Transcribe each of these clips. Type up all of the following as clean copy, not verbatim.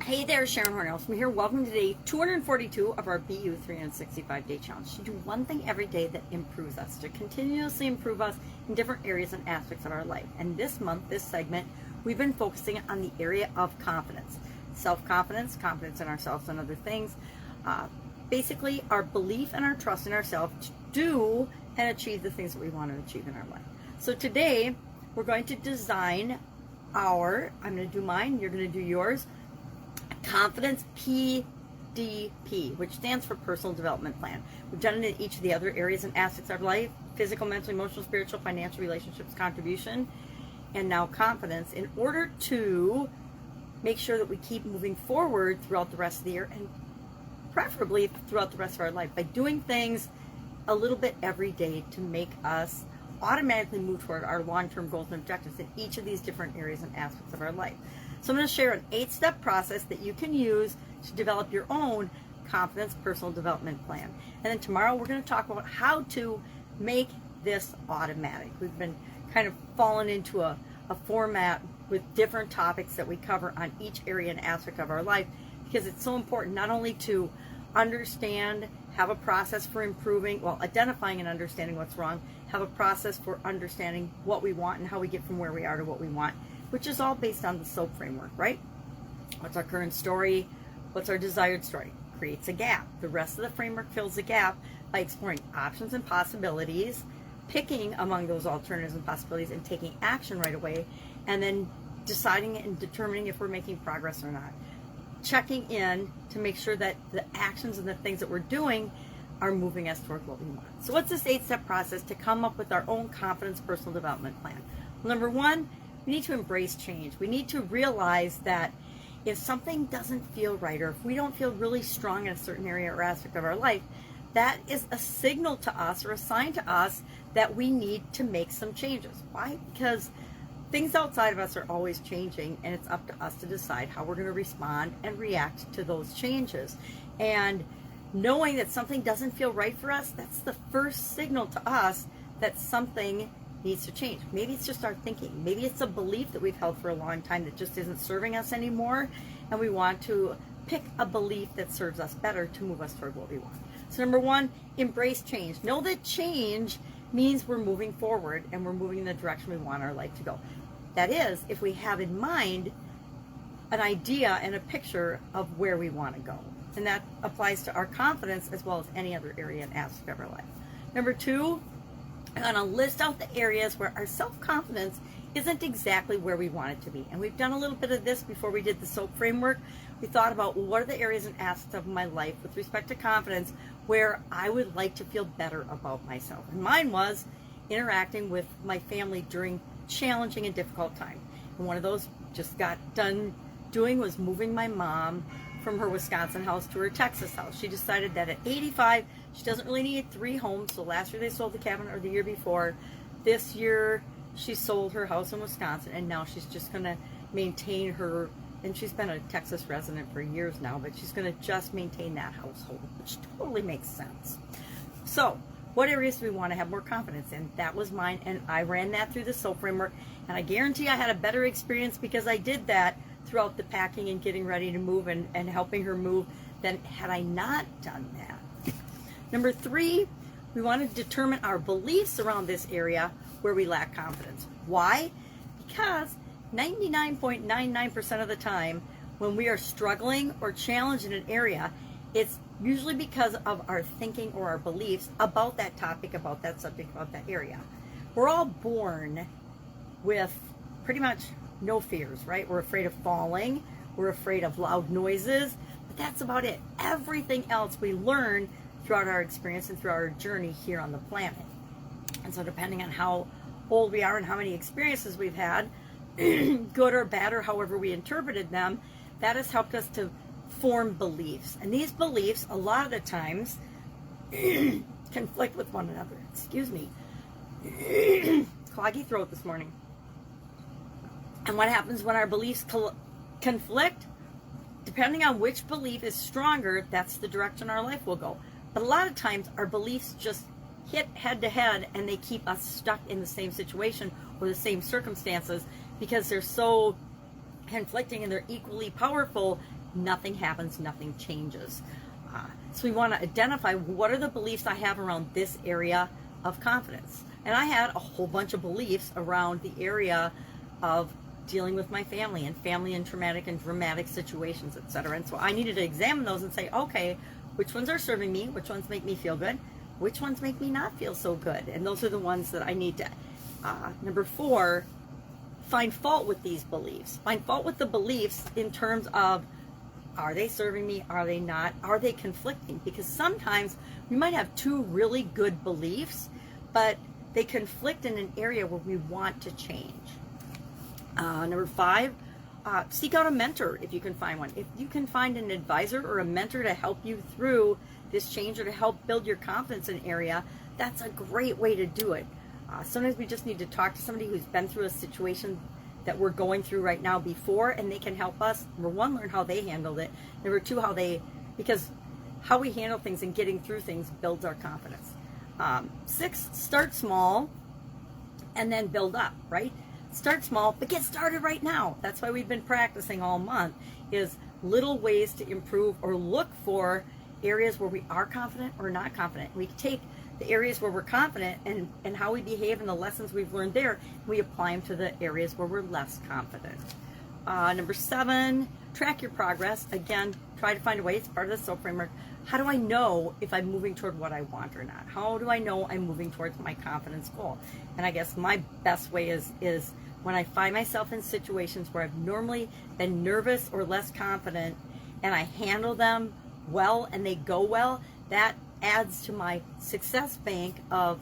Hey there, Sharon Horne-Ellstrom here. Welcome to day 242 of our BU 365-day challenge. To do one thing every day that improves us, to continuously improve us in different areas and aspects of our life. And this month, this segment, we've been focusing on the area of confidence. Self-confidence, confidence in ourselves and other things. Basically, our belief and our trust in ourselves to do and achieve the things that we want to achieve in our life. So today, we're going to design I'm going to do mine, you're going to do yours, Confidence PDP, which stands for Personal Development Plan. We've done it in each of the other areas and aspects of our life: physical, mental, emotional, spiritual, financial, relationships, contribution, and now confidence, in order to make sure that we keep moving forward throughout the rest of the year and preferably throughout the rest of our life by doing things a little bit every day to make us automatically move toward our long-term goals and objectives in each of these different areas and aspects of our life. So I'm going to share an 8-step process that you can use to develop your own confidence personal development plan. And then tomorrow we're going to talk about how to make this automatic. We've been kind of fallen into a format with different topics that we cover on each area and aspect of our life, because it's so important not only to understand, have a process for improving, identifying and understanding what's wrong, have a process for understanding what we want and how we get from where we are to what we want, which is all based on the SOAP framework, right? What's our current story? What's our desired story? Creates a gap. The rest of the framework fills the gap by exploring options and possibilities, picking among those alternatives and possibilities and taking action right away, and then deciding and determining if we're making progress or not. Checking in to make sure that the actions and the things that we're doing are moving us toward what we want. So what's this 8-step process to come up with our own confidence personal development plan? Well, number one, we need to embrace change. We need to realize that if something doesn't feel right, or if we don't feel really strong in a certain area or aspect of our life, that is a signal to us or a sign to us that we need to make some changes. Why? Because things outside of us are always changing, and it's up to us to decide how we're going to respond and react to those changes. And knowing that something doesn't feel right for us, that's the first signal to us that something needs to change. Maybe it's just our thinking. Maybe it's a belief that we've held for a long time that just isn't serving us anymore, and we want to pick a belief that serves us better to move us toward what we want. So number one, embrace change. Know that change means we're moving forward and we're moving in the direction we want our life to go. That is, if we have in mind an idea and a picture of where we want to go. And that applies to our confidence as well as any other area and aspect of our life. Number two, I'm going to list out the areas where our self-confidence isn't exactly where we want it to be. And we've done a little bit of this before we did the SOAP framework. We thought about, well, what are the areas and aspects of my life with respect to confidence where I would like to feel better about myself. And mine was interacting with my family during challenging and difficult time. And one of those just got done doing was moving my mom from her Wisconsin house to her Texas house. She decided that at 85, she doesn't really need 3 homes. So last year they sold the cabin, or the year before. This year she sold her house in Wisconsin, and now she's just going to maintain her, and she's been a Texas resident for years now, but she's going to just maintain that household, which totally makes sense. So what areas do we want to have more confidence in? That was mine, and I ran that through the SOAP framework, and I guarantee I had a better experience because I did that throughout the packing and getting ready to move and helping her move than had I not done that. Number 3, we want to determine our beliefs around this area where we lack confidence. Why? Because 99.99% of the time when we are struggling or challenged in an area, it's usually because of our thinking or our beliefs about that topic, about that subject, about that area. We're all born with pretty much no fears, right? We're afraid of falling. We're afraid of loud noises, but that's about it. Everything else we learn throughout our experience and throughout our journey here on the planet. And so depending on how old we are and how many experiences we've had, good or bad or however we interpreted them, that has helped us to form beliefs. And these beliefs, a lot of the times, conflict with one another. Excuse me. Cloggy throat this morning. And what happens when our beliefs conflict? Depending on which belief is stronger, that's the direction our life will go. But a lot of times our beliefs just hit head to head and they keep us stuck in the same situation or the same circumstances because they're so conflicting and they're equally powerful nothing happens, nothing changes. So we want to identify what are the beliefs I have around this area of confidence. And I had a whole bunch of beliefs around the area of dealing with my family and traumatic and dramatic situations, etc. And so I needed to examine those and say, okay, which ones are serving me? Which ones make me feel good? Which ones make me not feel so good? And those are the ones that I need to. Number 4, find fault with these beliefs. Find fault with the beliefs in terms of, are they serving me? Are they not? Are they conflicting? Because sometimes we might have 2 really good beliefs, but they conflict in an area where we want to change. Number 5, seek out a mentor if you can find one. If you can find an advisor or a mentor to help you through this change or to help build your confidence in an area, that's a great way to do it. Sometimes we just need to talk to somebody who's been through a situation that we're going through right now before, and they can help us, number 1, learn how they handled it. Number 2, because how we handle things and getting through things builds our confidence. 6, start small and then build up, right? Start small, but get started right now. That's why we've been practicing all month, is little ways to improve or look for areas where we are confident or not confident. We take the areas where we're confident and how we behave and the lessons we've learned there, and we apply them to the areas where we're less confident. Number 7, track your progress. Again, try to find a way. It's part of the SOAP framework. How do I know if I'm moving toward what I want or not? How do I know I'm moving towards my confidence goal? And I guess my best way is when I find myself in situations where I've normally been nervous or less confident, and I handle them well and they go well, that adds to my success bank of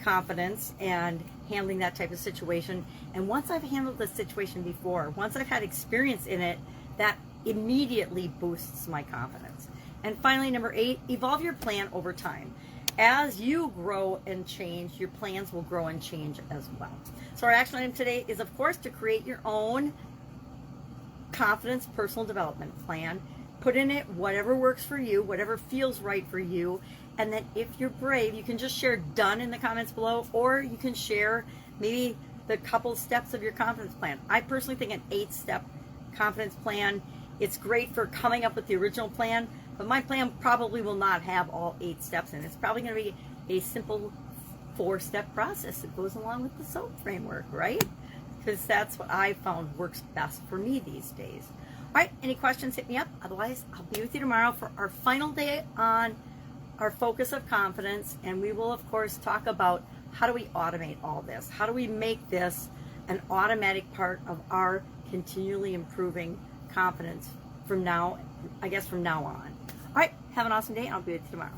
confidence and handling that type of situation. And once I've handled the situation before, once I've had experience in it, that immediately boosts my confidence. And finally, number 8, evolve your plan over time. As you grow and change, your plans will grow and change as well. So our action item today is, of course, to create your own confidence personal development plan. Put in it whatever works for you, whatever feels right for you. And then if you're brave, you can just share done in the comments below, or you can share maybe the couple steps of your confidence plan. I personally think an 8-step confidence plan, it's great for coming up with the original plan, but my plan probably will not have all 8 steps in it. It's probably going to be a simple 4-step process that goes along with the SOAP framework, right? Because that's what I found works best for me these days. All right, any questions, hit me up. Otherwise, I'll be with you tomorrow for our final day on our focus of confidence, and we will, of course, talk about how do we automate all this? How do we make this an automatic part of our continually improving confidence from now on? All right, have an awesome day, and I'll be with you tomorrow.